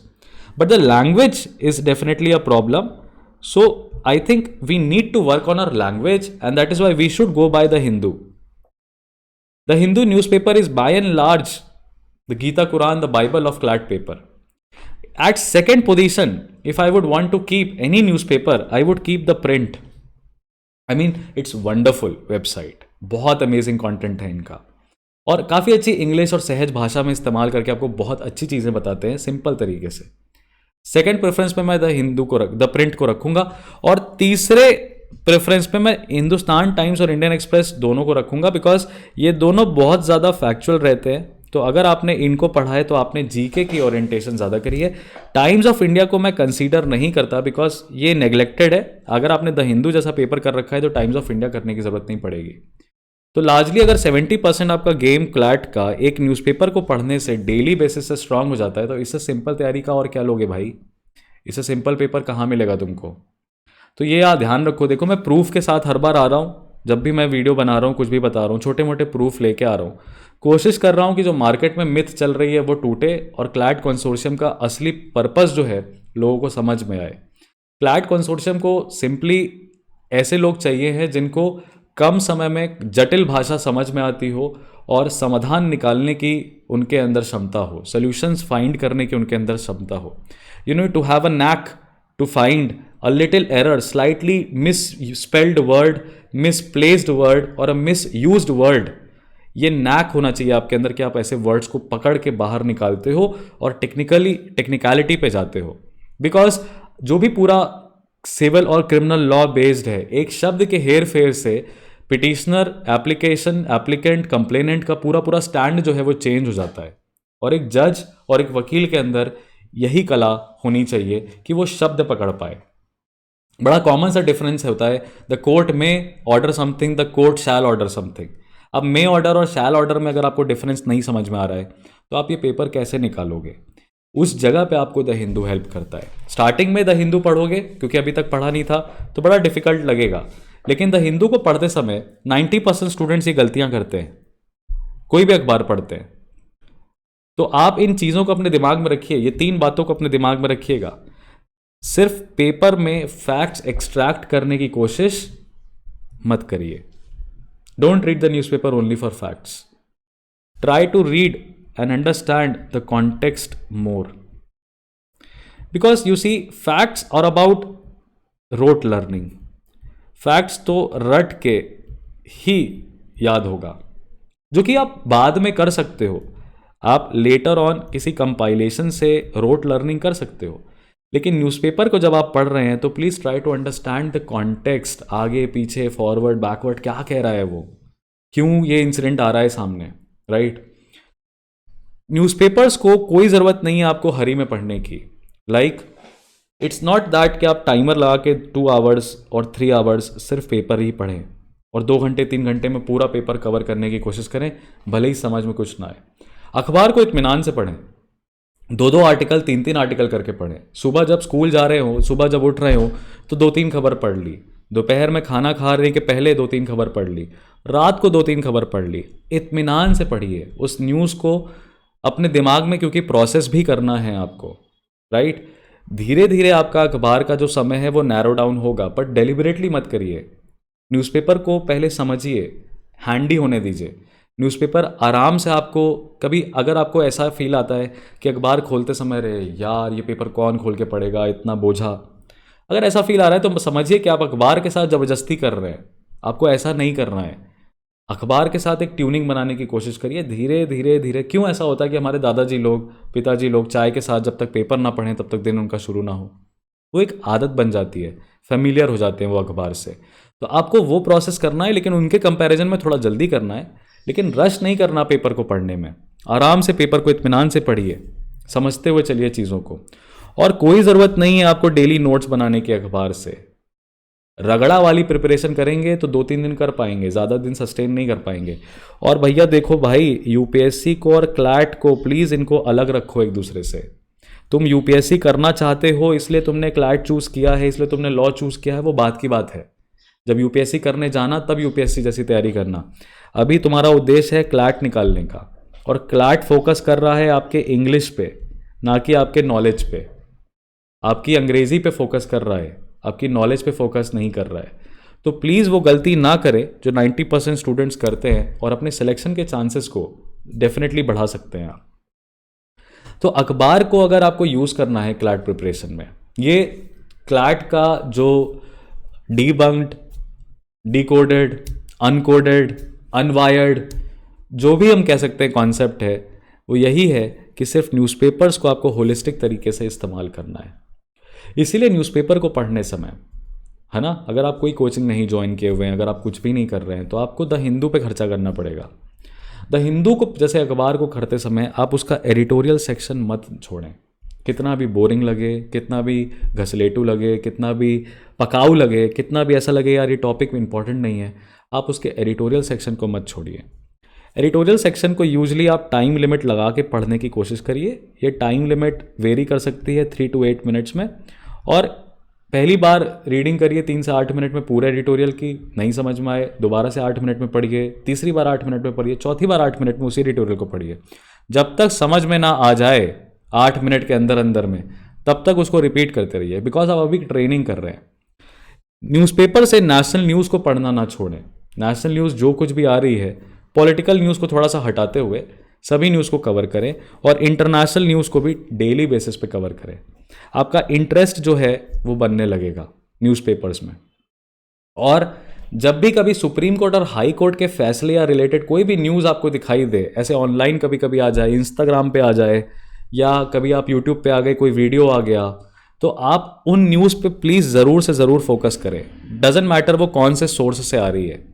But the language is definitely a problem. So I think we need to work on our language, and that is why we should go by the Hindu. The Hindu newspaper is by and large the Gita, Quran, the Bible of CLAT paper. At second position, if I would want to keep any newspaper, I would keep the print. I mean it's wonderful website, बहुत अमेजिंग कंटेंट है इनका, और काफ़ी अच्छी इंग्लिश और सहज भाषा में इस्तेमाल करके आपको बहुत अच्छी चीज़ें बताते हैं सिंपल तरीके से। सेकंड प्रेफरेंस पे मैं द प्रिंट को रखूंगा, और तीसरे प्रेफरेंस पे मैं हिंदुस्तान टाइम्स और इंडियन एक्सप्रेस दोनों को रखूंगा, बिकॉज ये दोनों बहुत ज़्यादा फैक्चुअल रहते हैं। तो अगर आपने इनको पढ़ा है तो आपने जीके की ओरिएंटेशन ज़्यादा करी है। टाइम्स ऑफ इंडिया को मैं कंसीडर नहीं करता, बिकॉज ये नेग्लेक्टेड है। अगर आपने द हिंदू जैसा पेपर कर रखा है तो टाइम्स ऑफ इंडिया करने की ज़रूरत नहीं पड़ेगी। तो लार्जली अगर 70% आपका गेम क्लैट का एक न्यूज़पेपर को पढ़ने से डेली बेसिस से स्ट्रांग हो जाता है, तो इससे सिंपल तैयारी का और क्या लोगे भाई? इससे सिंपल पेपर कहाँ मिलेगा तुमको? तो ये यार ध्यान रखो। देखो, मैं प्रूफ के साथ हर बार आ रहा हूँ, जब भी मैं वीडियो बना रहा हूँ, कुछ भी बता रहा हूँ, छोटे मोटे प्रूफ लेके आ रहा हूँ। कोशिश कर रहा हूँ कि जो मार्केट में मिथ चल रही है वो टूटे, और क्लैट कंसोर्शियम का असली पर्पस जो है लोगों को समझ में आए। क्लैट कंसोर्शियम को सिंपली ऐसे लोग चाहिए हैं जिनको कम समय में जटिल भाषा समझ में आती हो और समाधान निकालने की उनके अंदर क्षमता हो, सॉल्यूशंस फाइंड करने की उनके अंदर क्षमता हो। You know, to have a knack to find a little error, slightly misspelled word, misplaced word और a misused word। ये नैक होना चाहिए आपके अंदर कि आप ऐसे वर्ड्स को पकड़ के बाहर निकालते हो और टेक्निकलिटी पे जाते हो। बिकॉज जो भी पूरा सिविल और क्रिमिनल लॉ बेस्ड है, एक शब्द के हेर फेर से पिटिशनर, एप्लीकेंट, कंप्लेनेंट का पूरा स्टैंड जो है वो चेंज हो जाता है। और एक जज और एक वकील के अंदर यही कला होनी चाहिए कि वो शब्द पकड़ पाए। बड़ा कॉमन सा डिफरेंस होता है, द कोर्ट में order something, the court shell order something. अब मे ऑर्डर और शैल ऑर्डर में अगर आपको डिफरेंस नहीं समझ में आ रहा है तो आप ये पेपर कैसे निकालोगे? उस जगह पे आपको द हिंदू हेल्प करता है। स्टार्टिंग में द हिंदू पढ़ोगे, क्योंकि अभी तक पढ़ा नहीं था, तो बड़ा डिफिकल्ट लगेगा। लेकिन द हिंदू को पढ़ते समय 90% स्टूडेंट्स ये गलतियां करते हैं, कोई भी अखबार पढ़ते हैं। तो आप इन चीज़ों को अपने दिमाग में रखिए, ये 3 बातों को अपने दिमाग में रखिएगा। सिर्फ पेपर में फैक्ट्स एक्सट्रैक्ट करने की कोशिश मत करिए। Don't read the newspaper only for facts. Try to read and understand the context more, because you see facts are about rote learning. Facts तो रट के ही याद होगा, जो कि आप बाद में कर सकते हो। आप लेटर ऑन किसी कंपाइलेशन से रोट लर्निंग कर सकते हो, लेकिन न्यूज़पेपर को जब आप पढ़ रहे हैं तो please try to understand the context, आगे पीछे, फॉरवर्ड, बैकवर्ड, क्या कह रहा है वो, क्यों ये इंसिडेंट आ रहा है सामने, राइट? न्यूज़पेपर्स को कोई ज़रूरत नहीं है आपको हरी में पढ़ने की। लाइक इट्स नॉट दैट कि आप टाइमर लगा के 2 आवर्स और 3 आवर्स सिर्फ पेपर ही पढ़ें और 2 घंटे 3 घंटे में पूरा पेपर कवर करने की कोशिश करें, भले ही समझ में कुछ ना आए। अखबार को इत्मीनान से पढ़ें, 2-2 आर्टिकल, 3-3 आर्टिकल करके पढ़ें। सुबह जब स्कूल जा रहे हो, सुबह जब उठ रहे हो तो 2-3 खबर पढ़ ली, दोपहर में खाना खाने के पहले 2-3 खबर पढ़ ली, रात को 2-3 खबर पढ़ ली। इत्मीनान से पढ़िए उस न्यूज़ को अपने दिमाग में, क्योंकि प्रोसेस भी करना है आपको, राइट? धीरे धीरे आपका अखबार का जो समय है वो नैरो डाउन होगा, बट डेलिबरेटली मत करिए। न्यूज़पेपर को पहले समझिए, हैंडी होने दीजिए न्यूज़पेपर आराम से। आपको कभी अगर आपको ऐसा फील आता है कि अखबार खोलते समय रहे यार ये पेपर कौन खोल के पढ़ेगा, इतना बोझा, अगर ऐसा फील आ रहा है तो समझिए कि आप अखबार के साथ ज़बरदस्ती कर रहे हैं। आपको ऐसा नहीं करना है। अखबार के साथ एक ट्यूनिंग बनाने की कोशिश करिए धीरे धीरे धीरे। क्यों ऐसा होता है कि हमारे दादाजी लोग, पिताजी लोग चाय के साथ जब तक पेपर ना पढ़ें तब तक दिन उनका शुरू ना हो? वो एक आदत बन जाती है, फेमिलियर हो जाते हैं वो अखबार से। तो आपको वो प्रोसेस करना है, लेकिन उनके कंपैरिजन में थोड़ा जल्दी करना है, लेकिन रश नहीं करना पेपर को पढ़ने में। आराम से पेपर को इत्मीनान से पढ़िए, समझते हुए चलिए चीज़ों को। और कोई ज़रूरत नहीं है आपको डेली नोट्स बनाने के अखबार से। रगड़ा वाली प्रिपरेशन करेंगे तो 2-3 दिन कर पाएंगे, ज़्यादा दिन सस्टेन नहीं कर पाएंगे। और भैया देखो भाई, यूपीएससी को और क्लैट को प्लीज़ इनको अलग रखो एक दूसरे से। तुम यूपीएससी करना चाहते हो इसलिए तुमने क्लैट चूज़ किया है, इसलिए तुमने लॉ चूज़ किया है, वो बात की बात है। जब यूपीएससी करने जाना तब यूपीएससी जैसी तैयारी करना। अभी तुम्हारा उद्देश्य है क्लैट निकालने का, और क्लैट फोकस कर रहा है आपके इंग्लिश पे, ना कि आपके नॉलेज पे। आपकी अंग्रेजी पे फोकस कर रहा है, आपकी नॉलेज पे फोकस नहीं कर रहा है। तो प्लीज़ वो गलती ना करें जो 90% स्टूडेंट्स करते हैं, और अपने सिलेक्शन के चांसेस को डेफिनेटली बढ़ा सकते हैं आप। तो अखबार को अगर आपको यूज़ करना है क्लैट प्रिपरेशन में, ये क्लैट का जो डीबंक्ड, डिकोडेड, अनकोडेड, अनवायर्ड, जो भी हम कह सकते हैं कॉन्सेप्ट है, वो यही है कि सिर्फ न्यूज़पेपर्स को आपको होलिस्टिक तरीके से इस्तेमाल करना है। इसीलिए न्यूज़पेपर को पढ़ने समय, है ना, अगर आप कोई कोचिंग नहीं ज्वाइन किए हुए हैं, अगर आप कुछ भी नहीं कर रहे हैं, तो आपको द हिंदू पे खर्चा करना पड़ेगा। द हिंदू को जैसे अखबार को खरीदते समय आप उसका एडिटोरियल सेक्शन मत छोड़ें। कितना भी बोरिंग लगे, कितना भी घसलेटू लगे, कितना भी पकाऊ लगे, कितना भी ऐसा लगे यार ये टॉपिक इंपॉर्टेंट नहीं है, आप उसके एडिटोरियल सेक्शन को मत छोड़िए। एडिटोरियल सेक्शन को यूजली आप टाइम लिमिट लगा के पढ़ने की कोशिश करिए। ये टाइम लिमिट वेरी कर सकती है 3 to 8 मिनट्स में। और पहली बार रीडिंग करिए 3 से 8 मिनट में पूरे एडिटोरियल की, नहीं समझ में आए दोबारा से 8 मिनट में पढ़िए, तीसरी बार 8 मिनट में पढ़िए, चौथी बार 8 मिनट में उसी एडिटोरियल को पढ़िए। जब तक समझ में ना आ जाए 8 मिनट के अंदर अंदर में, तब तक उसको रिपीट करते रहिए, बिकॉज आप अभी ट्रेनिंग कर रहे हैं। न्यूज़पेपर से नेशनल न्यूज़ को पढ़ना ना छोड़ें। नेशनल न्यूज़ जो कुछ भी आ रही है, पॉलिटिकल न्यूज़ को थोड़ा सा हटाते हुए सभी न्यूज़ को कवर करें, और इंटरनेशनल न्यूज़ को भी डेली बेसिस पे कवर करें। आपका इंटरेस्ट जो है वो बनने लगेगा न्यूज़पेपर्स में। और जब भी कभी सुप्रीम कोर्ट और हाई कोर्ट के फैसले या रिलेटेड कोई भी न्यूज़ आपको दिखाई दे, ऐसे ऑनलाइन कभी कभी आ जाए, इंस्टाग्राम पे आ जाए, या कभी आप यूट्यूब पे आ गए, कोई वीडियो आ गया, तो आप उन न्यूज़ पे प्लीज़ ज़रूर से ज़रूर फोकस करें। डजेंट मैटर वो कौन से सोर्स से आ रही है।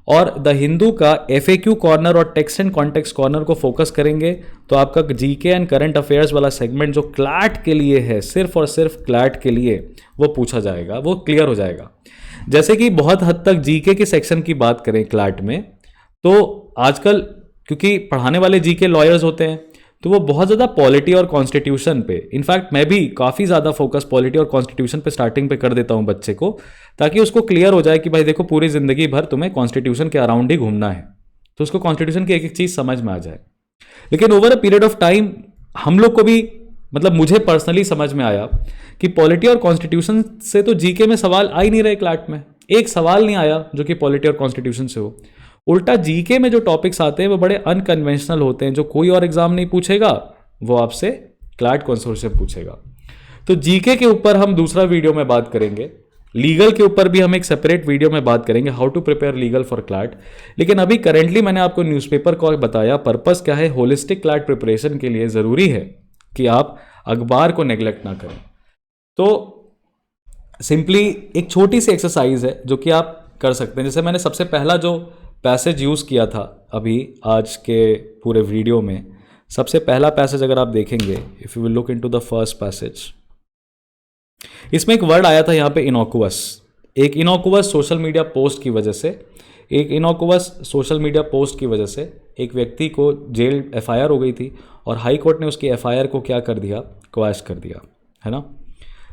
और द हिंदू का FAQ कॉर्नर और टेक्स्ट एंड कॉन्टेक्स्ट कॉर्नर को फोकस करेंगे तो आपका GK एंड करंट अफेयर्स वाला सेगमेंट जो क्लैट के लिए है, सिर्फ और सिर्फ क्लैट के लिए, वो पूछा जाएगा, वो क्लियर हो जाएगा। जैसे कि बहुत हद तक GK के सेक्शन की बात करें क्लैट में, तो आजकल क्योंकि पढ़ाने वाले GK लॉयर्स होते हैं, तो वो बहुत ज़्यादा पॉलिटी और कॉन्स्टिट्यूशन पे, इनफैक्ट मैं भी काफ़ी ज़्यादा फोकस पॉलिटी और कॉन्स्टिट्यूशन पे स्टार्टिंग पे कर देता हूँ बच्चे को, ताकि उसको क्लियर हो जाए कि भाई देखो पूरी ज़िंदगी भर तुम्हें कॉन्स्टिट्यूशन के अराउंड ही घूमना है, तो उसको कॉन्स्टिट्यूशन की एक एक चीज़ समझ में आ जाए। लेकिन over a period of time हम लोग को भी, मतलब मुझे पर्सनली समझ में आया कि पॉलिटी और कॉन्स्टिट्यूशन से तो GK में सवाल आ ही नहीं रहे। क्लैट में एक सवाल नहीं आया जो कि पॉलिटी और कॉन्स्टिट्यूशन से हो। उल्टा GK में जो टॉपिक्स आते हैं वो बड़े अनकन्वेंशनल होते हैं, जो कोई और एग्जाम नहीं पूछेगा, वो आपसे क्लैट कंसोर्शियम पूछेगा। तो GK के ऊपर हम दूसरा वीडियो में बात करेंगे, लीगल के ऊपर भी हम एक सेपरेट वीडियो में बात करेंगे, how to prepare legal for CLAT. लेकिन अभी करेंटली मैंने आपको न्यूज़पेपर को बताया, पर्पस क्या है, होलिस्टिक क्लैट प्रिपरेशन के लिए ज़रूरी है कि आप अखबार को नेग्लेक्ट ना करें। तो सिंपली एक छोटी सी एक्सरसाइज है जो कि आप कर सकते हैं। जैसे मैंने सबसे पहला जो पैसेज यूज़ किया था अभी आज के पूरे वीडियो में, सबसे पहला पैसेज अगर आप देखेंगे, if you will look into the first passage, इसमें एक वर्ड आया था यहाँ पे इनोकुअस। एक इनोकुअस सोशल मीडिया पोस्ट की वजह से, एक व्यक्ति को जेल FIR हो गई थी, और हाई कोर्ट ने उसकी FIR को क्या कर दिया, क्वैश कर दिया, है ना।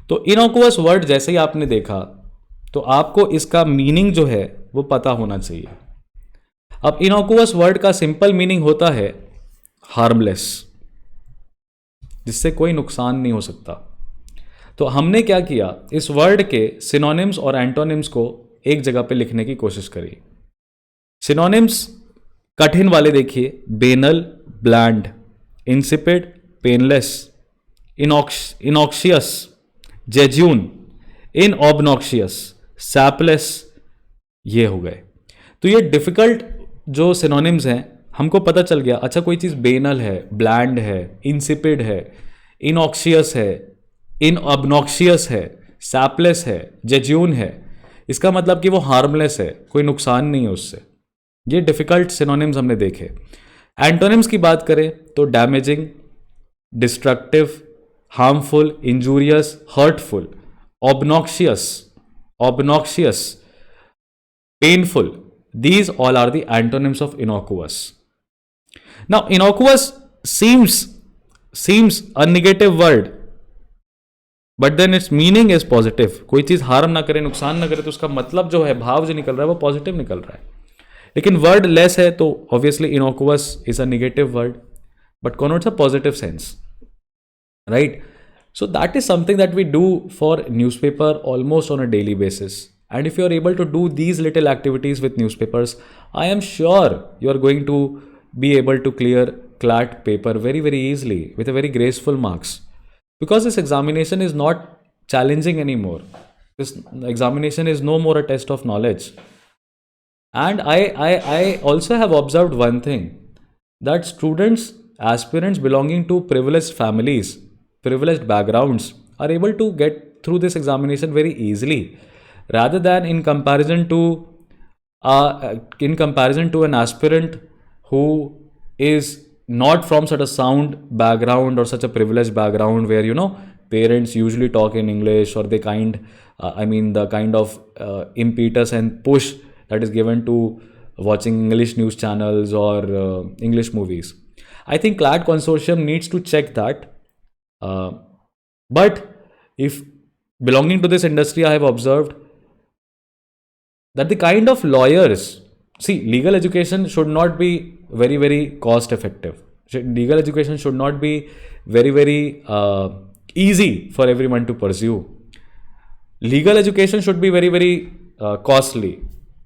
तो इनोकुअस वर्ड जैसे ही आपने देखा तो आपको इसका मीनिंग जो है वो पता होना चाहिए। अब इनोकुअस वर्ड का सिंपल मीनिंग होता है हार्मलेस, जिससे कोई नुकसान नहीं हो सकता। तो हमने क्या किया, इस वर्ड के सिनोनिम्स और एंटोनिम्स को एक जगह पे लिखने की कोशिश करी। सिनोनिम्स कठिन वाले देखिए, बेनल ब्लैंड, इंसिपिड पेनलेस, इनॉक्शियस जेज्यून, इनऑबनॉक्शियस, सैपलेस, ये हो गए। तो ये डिफिकल्ट जो सिनोनिम्स हैं हमको पता चल गया। अच्छा, कोई चीज़ बेनल है, ब्लैंड है, इंसिपिड है, इनऑक्शियस है, इनऑबनॉक्शियस है, सैपलेस है, जेज्यून है, इसका मतलब कि वो हार्मलेस है, कोई नुकसान नहीं है उससे। ये डिफिकल्ट सिनोनिम्स हमने देखे। एंटोनिम्स की बात करें तो damaging, destructive, harmful, injurious, hurtful, obnoxious, painful. These all are the antonyms of innocuous. Now, innocuous seems a negative word, but then its meaning is positive. कोई चीज़ हार्म ना करे, नुकसान ना करे, तो उसका मतलब जो है, भाव जो निकल रहा है वो पॉजिटिव निकल रहा है। लेकिन वर्ड लेस है तो obviously innocuous is a negative word but connotes a positive sense, right? So that is something that we do for newspaper almost on a daily basis. And if you are able to do these little activities with newspapers, I am sure you are going to be able to clear CLAT paper very, very easily with a very graceful marks. Because this examination is not challenging anymore. This examination is no more a test of knowledge. And I also have observed one thing, that students aspirants belonging to privileged families, privileged backgrounds are able to get through this examination very easily, rather than in comparison to an aspirant who is not from such a sound background or such a privileged background where parents usually talk in English, or the kind of impetus and push that is given to watching English news channels or English movies. I think CLAT consortium needs to check that. But if belonging to this industry, I have observed that the kind of lawyers, see, legal education should not be very, very cost effective. Legal education should not be very, very easy for everyone to pursue. Legal education should be very, very costly,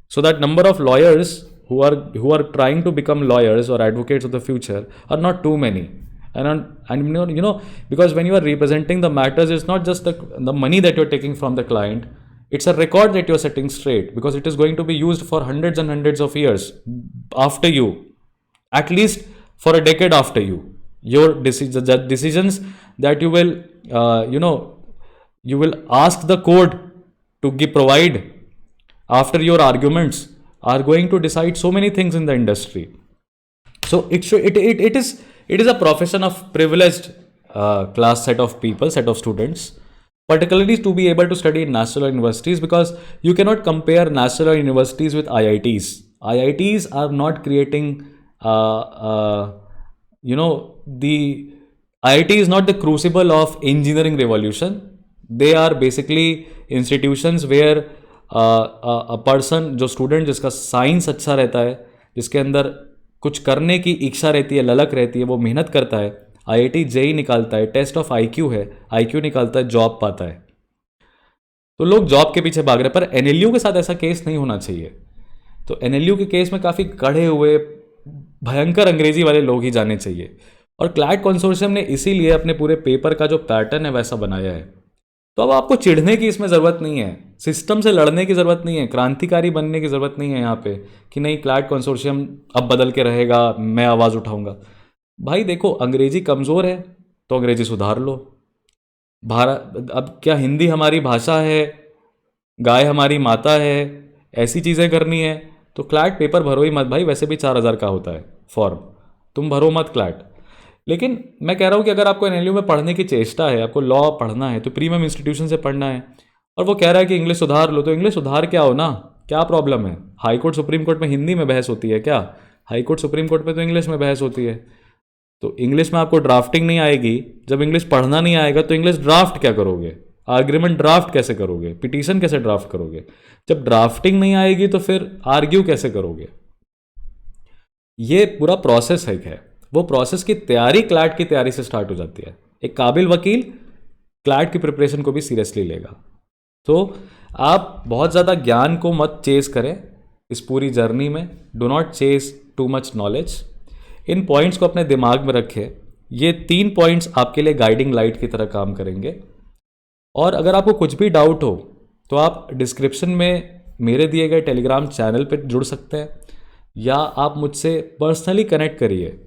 so that number of lawyers who are trying to become lawyers or advocates of the future are not too many. And because when you are representing the matters, it's not just the money that you're taking from the client. It's a record that you're setting straight, because it is going to be used for hundreds and hundreds of years after you, at least for a decade after you. Your decisions that you will, you will ask the court to provide after your arguments are going to decide so many things in the industry. So it is a profession of privileged class set of people, set of students, particularly to be able to study in national universities, because you cannot compare national universities with IITs. IITs are not creating, the IIT is not the crucible of engineering revolution. They are basically institutions where a person, जो स्टूडेंट जिसका साइंस अच्छा रहता है, जिसके अंदर कुछ करने की इच्छा रहती है, ललक रहती है, वो मेहनत करता है, IIT जेई निकालता है, टेस्ट ऑफ IQ है, IQ निकालता है, जॉब पाता है. तो लोग जॉब के पीछे भाग रहे हैं. पर NLU के साथ ऐसा केस नहीं होना चाहिए. तो NLU के केस में काफ़ी कड़े हुए भयंकर अंग्रेजी वाले लोग ही जाने चाहिए. और क्लैट कंसोर्शियम ने इसीलिए अपने पूरे पेपर का जो पैटर्न है वैसा बनाया है. तो अब आपको चिढ़ने की इसमें ज़रूरत नहीं है, सिस्टम से लड़ने की ज़रूरत नहीं है, क्रांतिकारी बनने की ज़रूरत नहीं है यहाँ पे कि नहीं क्लैट कंसोर्शियम अब बदल के रहेगा, मैं आवाज़ उठाऊंगा. भाई देखो, अंग्रेजी कमज़ोर है तो अंग्रेजी सुधार लो. अब क्या हिंदी हमारी भाषा है, गाय हमारी माता है, ऐसी चीज़ें करनी है तो क्लैट पेपर भरो ही मत भाई. वैसे भी 4,000 का होता है फॉर्म, तुम भरो मत क्लैट. लेकिन मैं कह रहा हूँ कि अगर आपको NLU में पढ़ने की चेष्टा है, आपको लॉ पढ़ना है, तो प्रीमियम इंस्टीट्यूशन से पढ़ना है, और वो कह रहा है कि इंग्लिश सुधार लो, तो इंग्लिश सुधार क्या हो ना, क्या प्रॉब्लम है? हाई कोर्ट सुप्रीम कोर्ट में हिंदी में बहस होती है क्या? हाई कोर्ट सुप्रीम कोर्ट में तो इंग्लिश में बहस होती है. तो इंग्लिश में आपको ड्राफ्टिंग नहीं आएगी, जब इंग्लिश पढ़ना नहीं आएगा तो इंग्लिश ड्राफ्ट क्या करोगे? आर्ग्यूमेंट ड्राफ्ट कैसे करोगे? पिटीशन कैसे ड्राफ्ट करोगे? जब ड्राफ्टिंग नहीं आएगी तो फिर आर्ग्यू कैसे करोगे? ये पूरा प्रोसेस है. वो प्रोसेस की तैयारी क्लैट की तैयारी से स्टार्ट हो जाती है. एक काबिल वकील क्लैट की प्रिपरेशन को भी सीरियसली लेगा. तो आप बहुत ज़्यादा ज्ञान को मत चेस करें इस पूरी जर्नी में. Do not chase too much knowledge. इन पॉइंट्स को अपने दिमाग में रखें. ये 3 पॉइंट्स आपके लिए गाइडिंग लाइट की तरह काम करेंगे. और अगर आपको कुछ भी डाउट हो तो आप डिस्क्रिप्शन में मेरे दिए गए टेलीग्राम चैनल पर जुड़ सकते हैं, या आप मुझसे पर्सनली कनेक्ट करिए.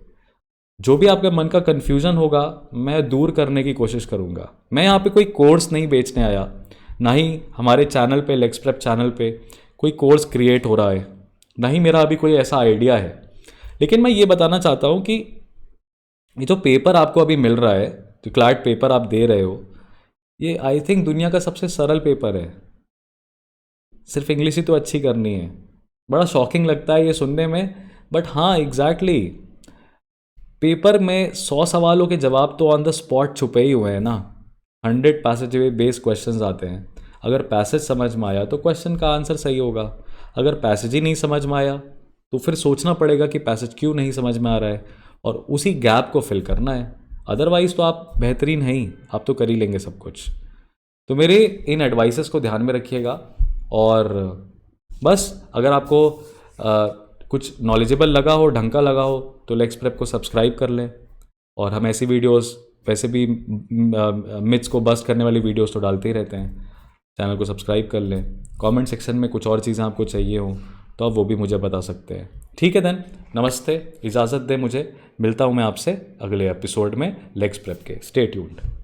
जो भी आपके मन का कन्फ्यूज़न होगा मैं दूर करने की कोशिश करूँगा. मैं यहाँ पे कोई कोर्स नहीं बेचने आया, ना ही हमारे चैनल पे, लेक्स प्रेप चैनल पे कोई कोर्स क्रिएट हो रहा है, ना ही मेरा अभी कोई ऐसा आइडिया है. लेकिन मैं ये बताना चाहता हूँ कि ये जो पेपर आपको अभी मिल रहा है, जो क्लैट पेपर आप दे रहे हो, ये आई थिंक दुनिया का सबसे सरल पेपर है. सिर्फ इंग्लिश ही तो अच्छी करनी है. बड़ा शॉकिंग लगता है ये सुनने में, बट हाँ एग्जैक्टली पेपर में 100 सवालों के जवाब तो ऑन द स्पॉट छुपे ही हुए हैं ना. 100 पैसेज बेस्ड क्वेश्चंस आते हैं. अगर पैसेज समझ में आया तो क्वेश्चन का आंसर सही होगा. अगर पैसेज ही नहीं समझ में आया तो फिर सोचना पड़ेगा कि पैसेज क्यों नहीं समझ में आ रहा है, और उसी गैप को फिल करना है. अदरवाइज़ तो आप बेहतरीन हैं ही, आप तो कर ही लेंगे सब कुछ. तो मेरे इन एडवाइसेस को ध्यान में रखिएगा. और बस अगर आपको कुछ नॉलेजेबल लगा हो, ढंग का लगा हो, तो लेक्स प्रेप को सब्सक्राइब कर लें. और हम ऐसी वीडियोस, वैसे भी मिथ्स को बस्ट करने वाली वीडियोस तो डालते ही रहते हैं. चैनल को सब्सक्राइब कर लें. कमेंट सेक्शन में कुछ और चीज़ें आपको चाहिए हो तो आप वो भी मुझे बता सकते हैं। ठीक है देन, नमस्ते, इजाज़त दे मुझे, मिलता हूँ मैं आपसे अगले एपिसोड में लेग्स प्रेप के। Stay tuned.